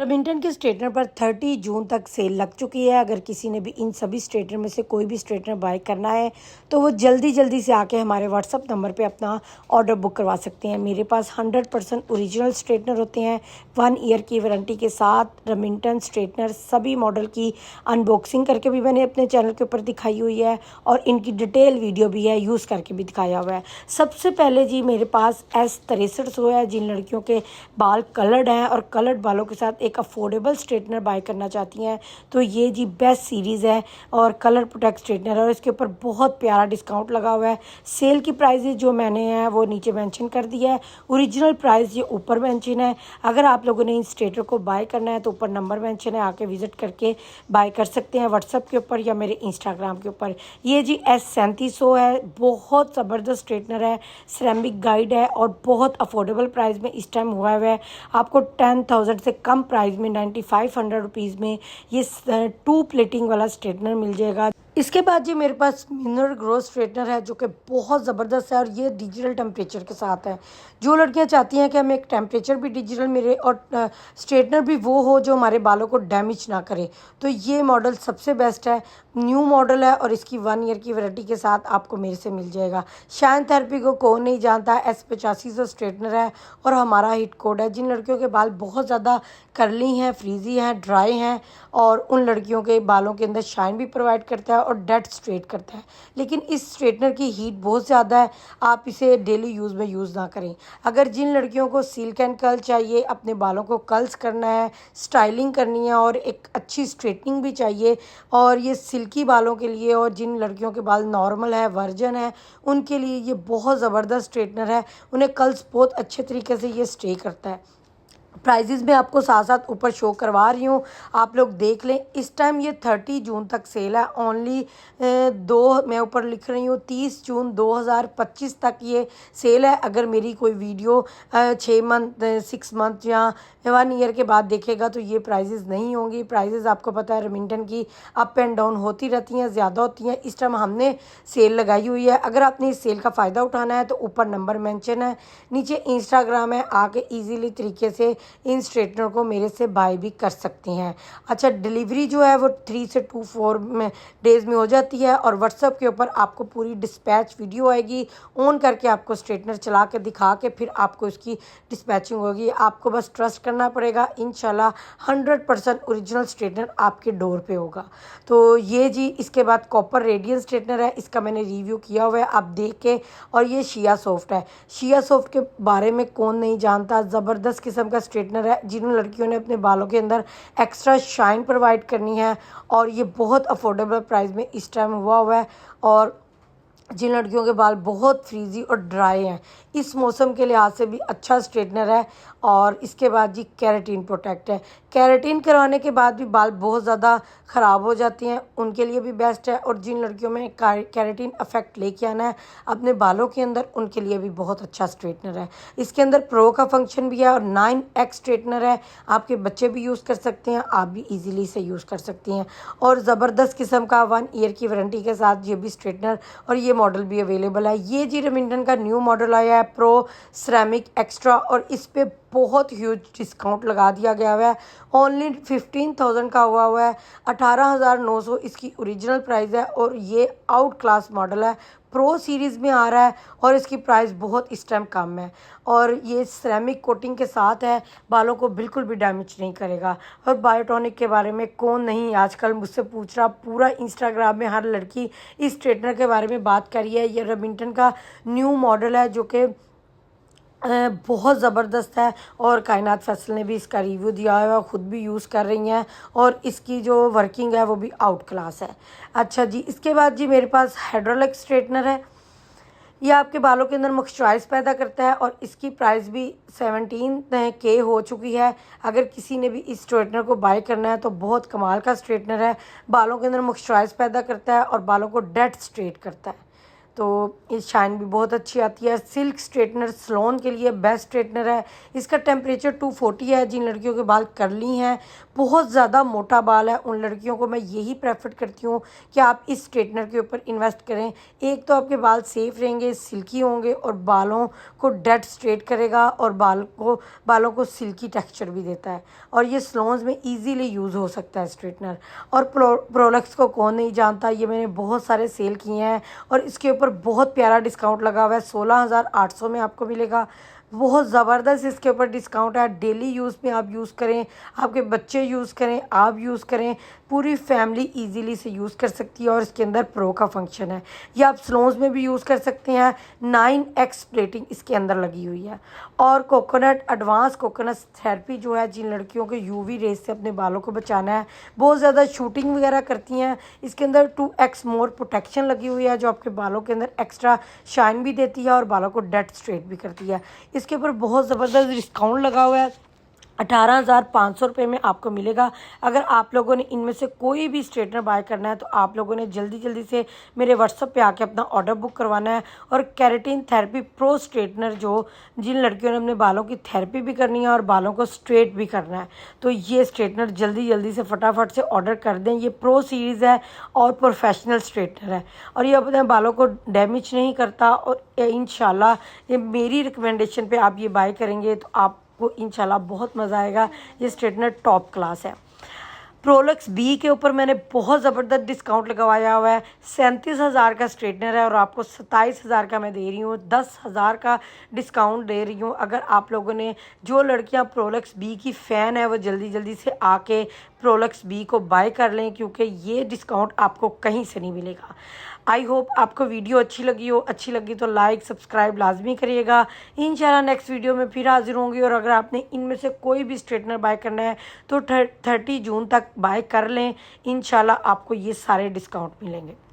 Remington के straightener पर 30 जून तक सेल लग चुकी है। अगर किसी ने भी इन सभी स्ट्रेटनर में से कोई भी स्ट्रेटनर बाय करना है तो वो जल्दी जल्दी से आके हमारे व्हाट्सअप नंबर पे अपना ऑर्डर बुक करवा सकते हैं। मेरे पास 100% ओरिजिनल स्ट्रेटनर होते हैं 1 ईयर की वारंटी के साथ। रेमिंटन स्ट्रेटनर सभी मॉडल की अनबॉक्सिंग करके भी मैंने अपने चैनल के ऊपर दिखाई हुई है और इनकी डिटेल वीडियो भी है, यूज़ करके भी दिखाया हुआ है। सबसे पहले जी मेरे पास S6300 है। जिन लड़कियों के बाल कलर्ड हैं और कलर्ड बालों के साथ एक अफोर्डेबल स्ट्रेटनर बाय करना चाहती हैं तो ये जी बेस्ट सीरीज़ है और कलर प्रोटेक्ट स्ट्रेटनर है और इसके ऊपर बहुत प्यारा डिस्काउंट लगा हुआ है। सेल की प्राइसेस जो मैंने है वो नीचे मेंशन कर दिया है, ओरिजिनल प्राइस ये ऊपर मेंशन है। अगर आप लोगों ने इन स्ट्रेटनर को बाय करना है तो ऊपर नंबर मेंशन है, आके विजिट करके बाय कर सकते हैं व्हाट्सएप के ऊपर या मेरे इंस्टाग्राम के ऊपर। ये जी S3700 है, बहुत ज़बरदस्त स्ट्रेटनर है, सिरेमिक गाइड है और बहुत अफोर्डेबल प्राइस में इस टाइम हुआ है। आपको 10,000 से कम प्राइस में 9500 रुपीज़ में ये 2 प्लेटिंग वाला स्ट्रेटनर मिल जाएगा। इसके बाद जी मेरे पास मिनरल ग्रोथ स्ट्रेटनर है जो कि बहुत ज़बरदस्त है और ये डिजिटल टेम्परेचर के साथ है। जो लड़कियां चाहती हैं कि हमें एक टेम्परेचर भी डिजिटल मिले और स्ट्रेटनर भी वो हो जो हमारे बालों को डैमेज ना करे, तो ये मॉडल सबसे बेस्ट है। न्यू मॉडल है और इसकी 1 ईयर की वारंटी के साथ आपको मेरे से मिल जाएगा। शाइन थेरेपी को कौन नहीं जानता, S8500 स्ट्रेटनर है और हमारा हिट कोड है। जिन लड़कियों के बाल बहुत ज़्यादा कर्ली हैं, फ्रीजी हैं, ड्राई हैं और उन लड़कियों के बालों के अंदर शाइन भी प्रोवाइड करता है और डेड स्ट्रेट करता है, लेकिन इस स्ट्रेटनर की हीट बहुत ज़्यादा है, आप इसे डेली यूज़ में यूज़ ना करें। अगर जिन लड़कियों को सिल्क एंड कर्ल चाहिए, अपने बालों को कर्ल्स करना है, स्टाइलिंग करनी है और एक अच्छी स्ट्रेटनिंग भी चाहिए और ये सिल्की बालों के लिए, और जिन लड़कियों के बाल नॉर्मल है, वर्जन है, उनके लिए ये बहुत ज़बरदस्त स्ट्रेटनर है। उन्हें कर्ल्स बहुत अच्छे तरीके से ये स्टे करता है। प्राइजेज़ में आपको साथ साथ ऊपर शो करवा रही हूँ, आप लोग देख लें। इस टाइम ये 30 जून तक सेल है। ओनली दो मैं ऊपर लिख रही हूँ 30 जून 2025 तक ये सेल है। अगर मेरी कोई वीडियो 6 मंथ 6 मंथ या 1 ईयर के बाद देखेगा तो ये प्राइजेज़ नहीं होंगी। प्राइजेज़ आपको पता है रेमिंटन की अप एंड डाउन होती रहती हैं, ज़्यादा होती हैं। इस टाइम हमने सेल लगाई हुई है। अगर आपने इस सेल का फ़ायदा उठाना है तो ऊपर नंबर मेंशन है, नीचे इंस्टाग्राम है, आके ईजीली तरीके से इन स्ट्रेटनर को मेरे से बाय भी कर सकती हैं। अच्छा, डिलीवरी जो है वो 3 से 4 डेज़ में हो जाती है और व्हाट्सएप के ऊपर आपको पूरी डिस्पैच वीडियो आएगी, ऑन करके आपको स्ट्रेटनर चला के दिखा के फिर आपको इसकी डिस्पैचिंग होगी। आपको बस ट्रस्ट करना पड़ेगा, इंशाल्लाह 100% ओरिजिनल स्ट्रेटनर आपके डोर पे होगा। तो ये जी इसके बाद कॉपर रेडियंस स्ट्रेटनर है, इसका मैंने रिव्यू किया हुआ है, आप देख के। और ये शिया सॉफ्ट है। शिया सॉफ्ट के बारे में कौन नहीं जानता, ज़बरदस्त किस्म का स्ट्रेटनर है। जिन लड़कियों ने अपने बालों के अंदर एक्स्ट्रा शाइन प्रोवाइड करनी है और ये बहुत अफोर्डेबल प्राइस में इस टाइम हुआ है। और जिन लड़कियों के बाल बहुत फ्रीजी और ड्राई हैं, इस मौसम के लिहाज से भी अच्छा स्ट्रेटनर है। और इसके बाद जी केराटिन प्रोटेक्ट है। केराटिन करवाने के बाद भी बाल बहुत ज़्यादा ख़राब हो जाते हैं, उनके लिए भी बेस्ट है। और जिन लड़कियों में केराटिन अफेक्ट लेके आना है अपने बालों के अंदर, उनके लिए भी बहुत अच्छा स्ट्रेटनर है। इसके अंदर प्रो का फंक्शन भी है और 9X स्ट्रेटनर है। आपके बच्चे भी यूज़ कर सकते हैं, आप भी ईजिली से यूज़ कर सकती हैं। और ज़बरदस्त किस्म का 1 ईयर की वारंटी के साथ ये भी स्ट्रेटनर और ये मॉडल भी अवेलेबल है। ये जी रेमिंटन का न्यू मॉडल आया है प्रो सिरेमिक एक्स्ट्रा और इस पे बहुत ह्यूज डिस्काउंट लगा दिया गया हुआ है। ओनली 15,000 का हुआ है, 18,900 इसकी ओरिजिनल प्राइस है और ये आउट क्लास मॉडल है, प्रो सीरीज़ में आ रहा है और इसकी प्राइस बहुत इस टाइम कम है। और ये सिरेमिक कोटिंग के साथ है, बालों को बिल्कुल भी डैमेज नहीं करेगा। और बायोटॉनिक के बारे में कौन नहीं आजकल मुझसे पूछ रहा, पूरा इंस्टाग्राम में हर लड़की इस स्ट्रेटनर के बारे में बात करी है। ये रेमिंटन का न्यू मॉडल है जो कि बहुत ज़बरदस्त है और कायनात फैसल ने भी इसका रिव्यू दिया है, ख़ुद भी यूज़ कर रही हैं और इसकी जो वर्किंग है वो भी आउट क्लास है। अच्छा जी, इसके बाद जी मेरे पास हाइड्रोलिक स्ट्रेटनर है। ये आपके बालों के अंदर मॉइस्चराइज पैदा करता है और इसकी प्राइस भी 17K हो चुकी है। अगर किसी ने भी इस स्ट्रेटनर को बाय करना है तो बहुत कमाल का स्ट्रेटनर है, बालों के अंदर मॉइस्चराइज पैदा करता है और बालों को डेड स्ट्रेट करता है। तो इस शाइन भी बहुत अच्छी आती है। सिल्क स्ट्रेटनर सलोन के लिए बेस्ट स्ट्रेटनर है। इसका टेम्परेचर 240 है। जिन लड़कियों के बाल कर्ली हैं, बहुत ज़्यादा मोटा बाल है, उन लड़कियों को मैं यही प्रेफर करती हूँ कि आप इस स्ट्रेटनर के ऊपर इन्वेस्ट करें। एक तो आपके बाल सेफ रहेंगे, सिल्की होंगे और बालों को डेड स्ट्रेट करेगा और बालों को सिल्की टेक्सचर भी देता है। और ये सलोन्स में ईजीली यूज़ हो सकता है स्ट्रेटनर। और प्रोलक्स को कौन नहीं जानता, ये मैंने बहुत सारे सेल किए हैं और इसके ऊपर बहुत प्यारा डिस्काउंट लगा हुआ है। 16,800 में आपको मिलेगा। बहुत ज़बरदस्त इसके ऊपर डिस्काउंट है। डेली यूज़ में आप यूज़ करें, आपके बच्चे यूज़ करें, आप यूज़ करें, पूरी फैमिली इजीली से यूज़ कर सकती है। और इसके अंदर प्रो का फंक्शन है, ये आप सलोन्स में भी यूज़ कर सकते हैं। 9x प्लेटिंग इसके अंदर लगी हुई है। और कोकोनट एडवांस कोकोनट थेरेपी जो है, जिन लड़कियों को यूवी रेज से अपने बालों को बचाना है, बहुत ज़्यादा शूटिंग वगैरह करती हैं, इसके अंदर 2x मोर प्रोटेक्शन लगी हुई है जो आपके बालों के अंदर एक्स्ट्रा शाइन भी देती है और बालों को डेड स्ट्रेट भी करती है। इसके ऊपर बहुत ज़बरदस्त डिस्काउंट लगा हुआ है। 18,500 रुपये में आपको मिलेगा। अगर आप लोगों ने इनमें से कोई भी स्ट्रेटनर बाय करना है तो आप लोगों ने जल्दी से मेरे व्हाट्सएप पे आके अपना ऑर्डर बुक करवाना है। और केराटिन थेरेपी प्रो स्ट्रेटनर, जो जिन लड़कियों ने अपने बालों की थेरेपी भी करनी है और बालों को स्ट्रेट भी करना है, तो ये स्ट्रेटनर जल्दी से फटाफट से ऑर्डर कर दें। ये प्रो सीरीज़ है और प्रोफेशनल स्ट्रेटनर है और ये अपने बालों को डैमेज नहीं करता। और इंशाल्लाह ये मेरी रिकमेंडेशन पे आप ये बाय करेंगे तो आपको इंशाल्लाह बहुत मज़ा आएगा। ये स्ट्रेटनर टॉप क्लास है। प्रोलक्स बी के ऊपर मैंने बहुत ज़बरदस्त डिस्काउंट लगवाया हुआ है। 37,000 का स्ट्रेटनर है और आपको 27,000 का मैं दे रही हूँ। 10,000 का डिस्काउंट दे रही हूँ। अगर आप लोगों ने, जो लड़कियाँ प्रोलक्स बी की फ़ैन है, वो जल्दी से आके प्रोलक्स बी को बाय कर लें, क्योंकि ये डिस्काउंट आपको कहीं से नहीं मिलेगा। आई होप आपको वीडियो अच्छी लगी हो। अच्छी लगी तो लाइक सब्सक्राइब लाजमी करिएगा। इंशाल्लाह नेक्स्ट वीडियो में फिर हाजिर होंगी। और अगर आपने इनमें से कोई भी स्ट्रेटनर बाय करना है तो 30 जून तक बाय कर लें। इंशाल्लाह आपको ये सारे डिस्काउंट मिलेंगे।